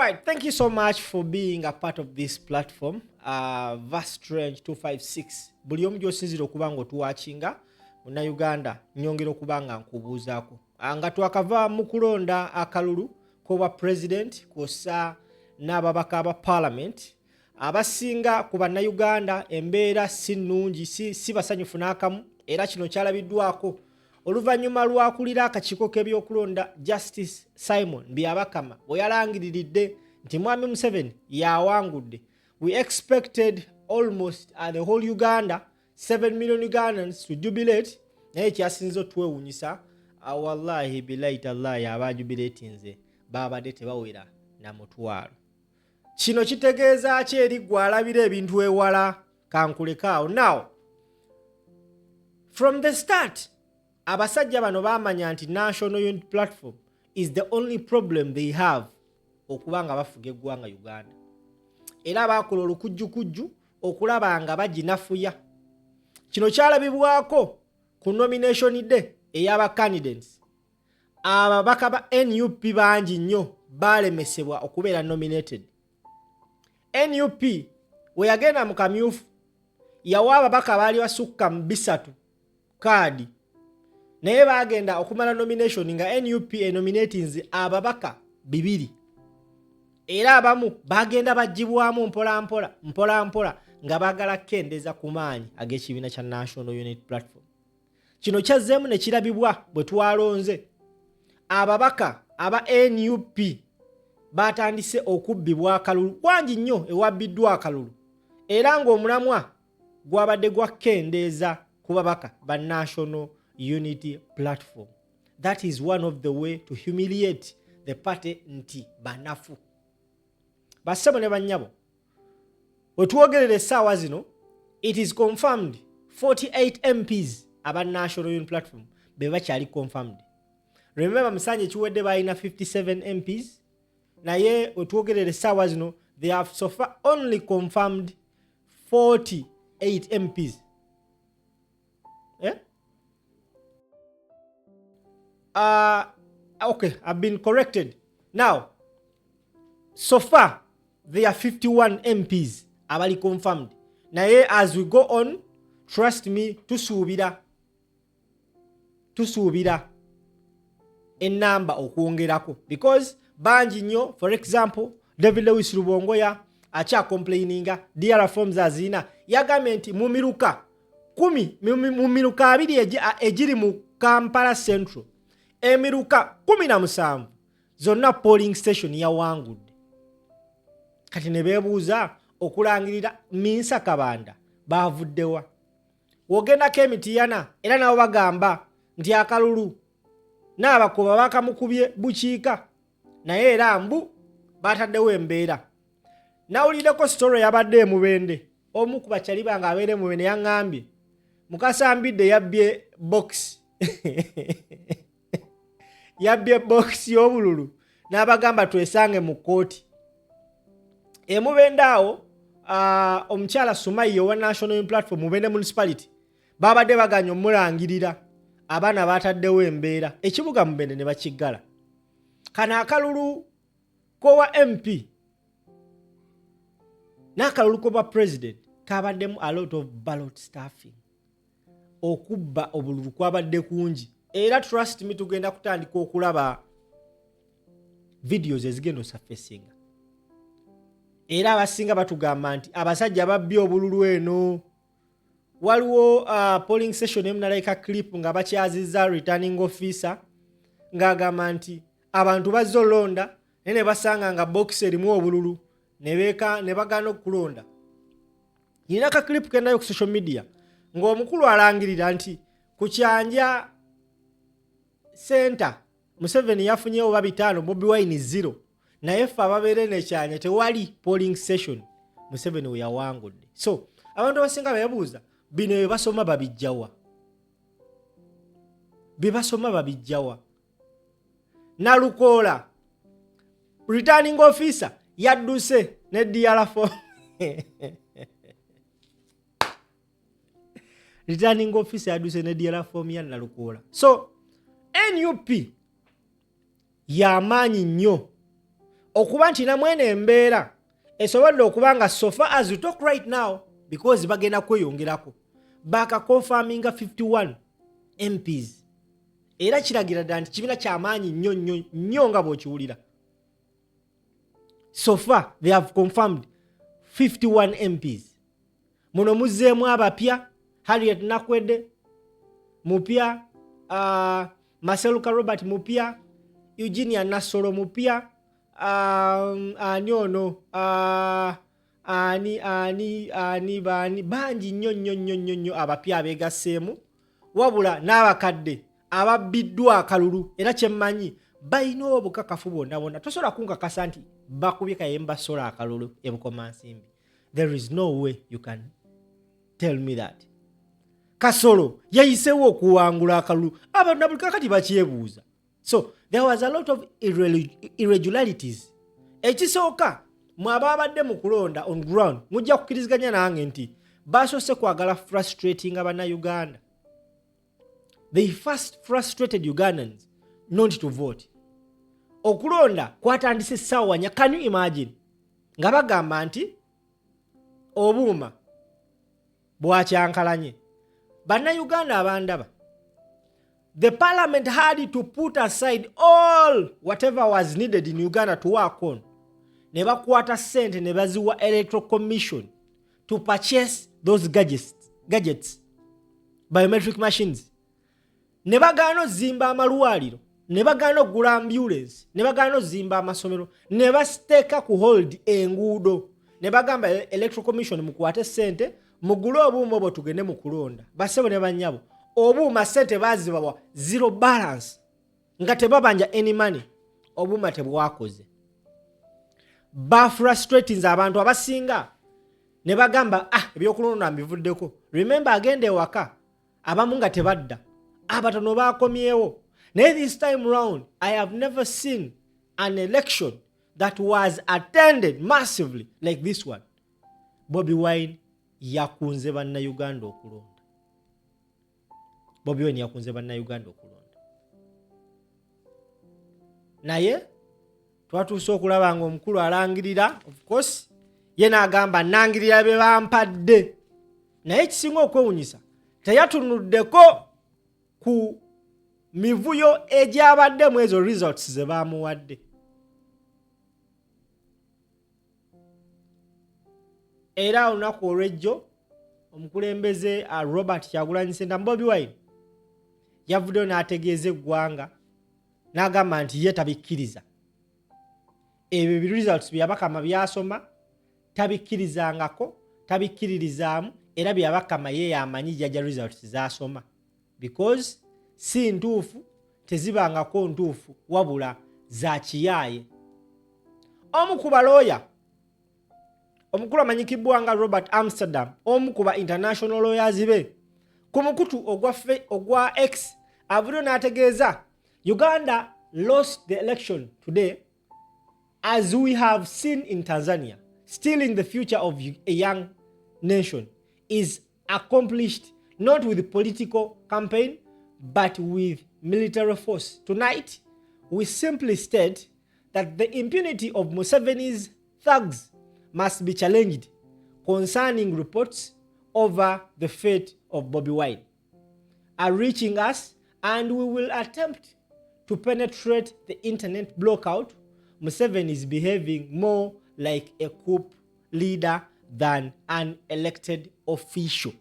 right, thank you so much for being a part of this platform. Vastrange 256 buli omu gy'osinzira okuba ng'otuwachinga munnayuganda nnyongera okuba nga nkubuuzaako nga twakava mu kulonda akalulu k'obwa president kw'ossa n'ababaka aba parliament abasinga ku bannayuganda embeera si nnungi si basanyufu n'akamu era kino kyalabiddwako oluvannyuma lwakulira akakiiko k'ebyokulonda Justice Simon Byabakama bwe yalangiriridde nti Mwami Museveni yawangudde. We expected almost the whole Uganda 7 million Ugandans to jubilate naye kyasinze otwewuunyisa wallahi billahi tallahi abajubilatinze babadde tebawera na mutwalo. Kino kitegeeza ki eri gwe alabira ebintu ewala kankulekaawo. Now from the start abasajja bano bamanya nti National Unity Platform is the only problem they have okuba nga bafuga eggwanga Uganda. Era bakola olukujjukujju okulaba nga baginafuya. Kino kyalabibwako ku nomination day ey'aba candidates. Ababaka ba NUP bangi nnyo balemesebwa okubeera nominated. NUP we yagenda mu kamyufu yawa ababaka baali basukka mu bisatu kaadi naye bagenda okumala nomination nga NUP nominations ababaka 2 era abamu bagenda bagibwamu mpola nga bagala kendeza ku maanyi ag'ekibiina kya National Unity Platform. Kino kyazzeemu ne kirabibwa bwe twalonze ababaka aba NUP batandise okubbibwa akalulu kwangi nnyo ewabbiddwa akalulu era ng'omulamwa gwabadde gwakendeeza ku babaka ba National Unity Platform. That is one of the way to humiliate the party nti banafu. Bassebo ne bannyabo wetwogerera essaawa zino it is confirmed 48 MPs aba National Unity Platform be bakyali confirmed. Remember Musanje kiwedde balina 57 MPs naye wetwogerera essaawa zino they have so far only confirmed 48 MPs. Okay, I've been corrected. Now, so far, there are 51 MPs abali confirmed. Naye as we go on, trust me, tusuubira enamba okwongerako because bangi nnyo. For example, David Lewis Rubongoya acha complaininga DR forms azina yagambye nti mu miruka 2 egiri mu Kampala Central emiruka 17 zonna polling station yawangudde. Kati ne beebuuza okulangirira Minsa Kabanda bavuddewa. Wogendako emitiyana era nabo bagamba nti akalulu n'abakoba bakamukubye bukiika naye era mbu bataddewo embeera. Nawuliddeko story yabadde emubende omu ku bakyali bange abeere mubende yaŋŋambye Mukasambidde yabbye box yabbye box y'obululu n'abagamba twesange mu kooti. Emubende awo omukyala Sumaye owa National Unity Platform mubende municipality babadde baganya omulangirira abaana bataddewo embeera ekibuga mubende ne bakiggala. Kana akalulu kowa MP n'akalulu kowa president kabaddemu a lot of ballot stuffing. Okubba obululu kwabadde kungi era trust me tugenda kutandika okulaba videos ezigenda osurfacinga era abasinga batugamba nti abasajja babbye obululu eno. Waliwo polling session emunalaika clip nga bakyazizza returning officer ng'agamba nti abantu bazze olonda naye ne basanga nga box erimu obululu ne bagaana okulonda. Nina ka clip kendayo ku social media ng'omukulu alangirira nti ku kyanja center Museveni yafunyewo ba 5 Bobi Wine 0 naye ffe ababeere n'ekyanya tewali polling session Museveni we yawangudde. So abantu abasinga beebuuza bino bye basoma babijjawa. Nalukoola returning officer yadduse ne DR form returning officer yadduse ne DR form ya Nalukoola. So NUP yamaanyi nnyo okuba nti namwene embeera esobodde okuba nga so far as we talk right now because bagenda kweyongerako baka confirminga 51 MPs era kiragira ddala nti kibiina ky'amaanyi nnyo nga bw'okiwulira. So far they have confirmed 51 MPs. Muno muzzeemu abapya Harriet Nakwedde mupya, Maseluka Robert mupya, Eugenia Nasoro mupya, ani ono ani bangi nnyo abapya abeegasseemu wabula n'abakadde ababbiddwa akalulu era kyemmanyi balina obukakafu bonna tosobola kunkakasa nti bakubye kayemba sola akalulu ebukomansimbi. There is no way you can tell me that. Kasolo yayiseewo okuwangula akalulu abantu na buli kakati bakyebuuza. So there was a lot of irregularities. Ekisooka mwababadde mu kulonda on ground mujja kukiriziganya nange nti basoose kwagala frustrating Uganda. They first frustrated Ugandans not to vote. Okulonda kwatandise ssawanya, can you imagine? Nga bagamba nti obuuma bwakyankalanye. Bannayuganda abandaba. The parliament had to put aside all whatever was needed in Uganda to work on. Ne bakwata ssente ne baziwa electoral commission to purchase those gadgets, biometric machines. Ne bagaana ozimba amalwaliro, ne bagaana okugula ambulance, ne bagaana ozimba amasomero, ne basteeka ku hold enguudo. Ne bagamba electoral commission mukwate ssente mugule obuuma obwo tugende mu kulonda. Basebo ne bannyabo obuuma ssente bazibawa zero balance nga tebabanja any money, obuuma tebwakoze. Frustrating abantu abasinga ne bagamba ebyokulonda mbivuddeko. Remember agenda ewaka abamu nga tebadda, abatono bakomyewo. Naye this time round I have never seen an election that was attended massively like this one. Bobi Wine yakunze bannayuganda okulonda. Bobi Wine yakunze bannayuganda okulonda. Naye twatuuse okulaba nga omukulu alangirira, of course ye n'agamba nangirira be bampadde. Naye kisinga okwewunyisa teyatunuddeko ku mivuyo egyabadde mu ezo results ze baamuwadde. Era olunaku olw'ejjo omukulembeze Robert Kyagulanyi Ssentamu Bobi Wine yavuddeyo n'ategeeza eggwanga n'agamba nti ye tabikkiriza. Ebyo results byabakama byasoma tabikkirizangako, tabikkiririzaamu era byabakama ye yamanyi jjajja results zasoma because si ntuufu, tezibangako ntuufu wabula za kiyaaye. Omu ku balooya omukulu amanyikibwa nga Robert Amsterdam, omu ku ba international lawyers be, ku mukutu ogwa X avuddeyo n'ategeeza Uganda lost the election today as we have seen in Tanzania. Stealing the future of a young nation is accomplished not with political campaign but with military force. Tonight, we simply state that the impunity of Museveni's thugs must be challenged concerning reports over the fate of Bobi Wine are reaching us, and we will attempt to penetrate the internet blockout. Museveni is behaving more like a coup leader than an elected official.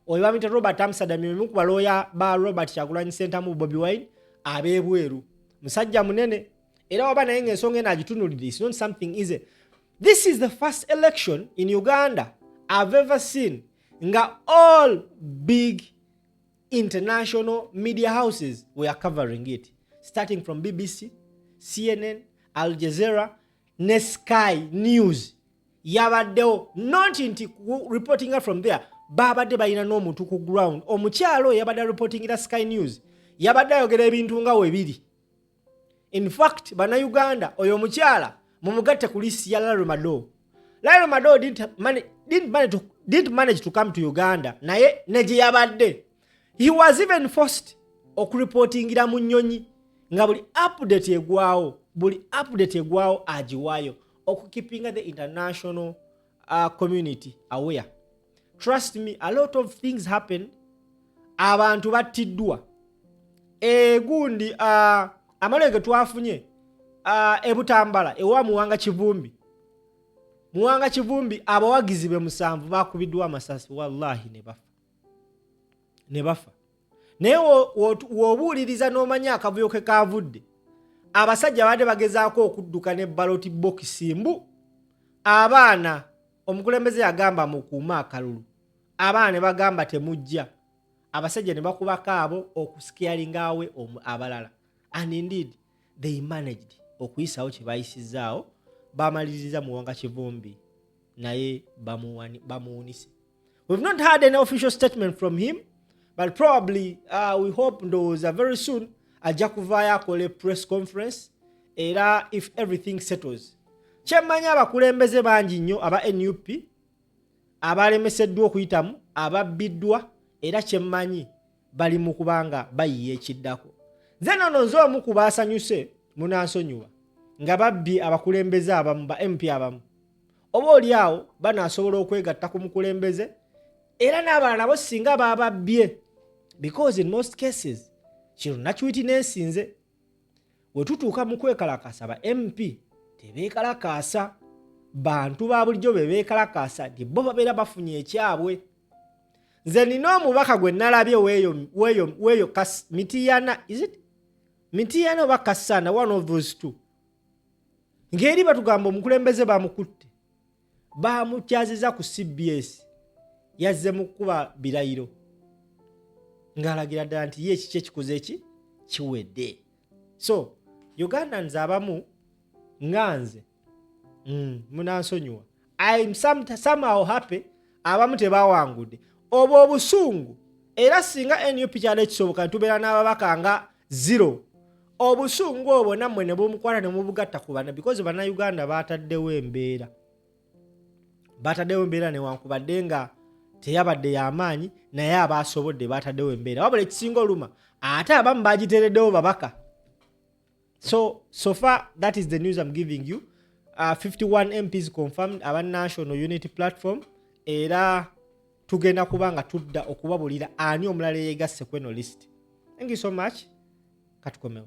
Oyabamita Robert Amsterdam mu ku balooya ba Robert Kyagulanyi Ssentamu Bobi Wine abebweru. Musajja munene era waba naye ng'ensonga eno agitunulidde. It's not something easy. This is the first election in Uganda I've ever seen nga all big international media houses were covering it, starting from BBC, CNN, Al Jazeera, ne Sky News. Yabaddewo not inti reporting from there, babadde balina n'omuntu ku ground. Omukyalo yabadde reporting ira Sky News, yabadde ayogera ebintu nga weebiri. In fact, bannayuganda oyo omukyala mumugatte ku list ya Larry Madowo. Larry Madowo didn't manage to come to Uganda, naye neje yabadde. He was even forced okureportingira mu nnyonyi nga buli update egwawo buli update egwawo agiwaayo okukeepinga the international community aware. Trust me, a lot of things happen. Abantu battiddwa. Gundi amalege twafunye ebutambala ewa Muwanga Kivumbi. Muwanga Kivumbi abawagizi be 7 bakubiddwa amasasi, wallahi ne bafa. Naye wobuuliriza n'omanya akavuyo ke kavudde. Abasajja badde bagezaako okudduka ne ballot box mbu. Abaana omukulembeze yagamba mukuuma akalulu. Abaana ne bagamba temujja. Abasajja ne bakubako abo okuscaringa awe abalala. And indeed they managed okuyisawo kye bayisizaawo, bamaliriza Muwanga Kivumbi naye bamuwunise. We've not had an official statement from him, but probably we hope ndoza very soon ajja kuvaayo akole press conference era if everything settles. Kyemanya abakulembeze bangi nnyo aba NUP abalemeseddwa okuyitamu, ababbiddwa era kyemmanyi bali mu kubanga bayiye ekiddako. Nze nono nze omu ku baasanyuse munansonyiwa nga babbi abakulembeze abamu ba MP abamu. Oba oli awo banaasobola okwegatta ku mukulembeze era n'abalala nabo singa bababbye, because in most cases kino nakiwiti n'ensinze we tutuuka mu kwekalakaasa ba MP tebeekalakaasa, bantu ba bulijjo beekalakaasa nti bo babeera bafunye ekyabwe. Nze nina omubaka gwe nalabye weeyo Mitiyana, is it Mitiyana oba Kasana, one of those two. Ngeri batugamba omukulembeze bamukutte, bamukyaziza ku CBS, yazze mu kuba birayiro ng'alagira ddala nti ye ekiki ekikoze kiwedde. So Ugandans abamu nganze munansonyiwa, I'm somehow happy abamu tebawangudde obo obusungu. Era singa NUP kyalo ekisoboka tubeera n'ababaka nga 0, obusungu obwo nammwe ne bumukwata ne mubugatta ku bana, because bannayuganda bataddewo embeera newankubadde nga teyabadde y'amaanyi naye abasobodde bataddewo embeera, wabula ekisinga oluma ate abamu bagiteereddewo babaka. So far that is the news I'm giving you. 51 MPs confirmed aba National Unity Platform, era tugenda kubanga tudda okubabulira ani omulala yeegasse kweno list. Thank you so much. Katukomewo.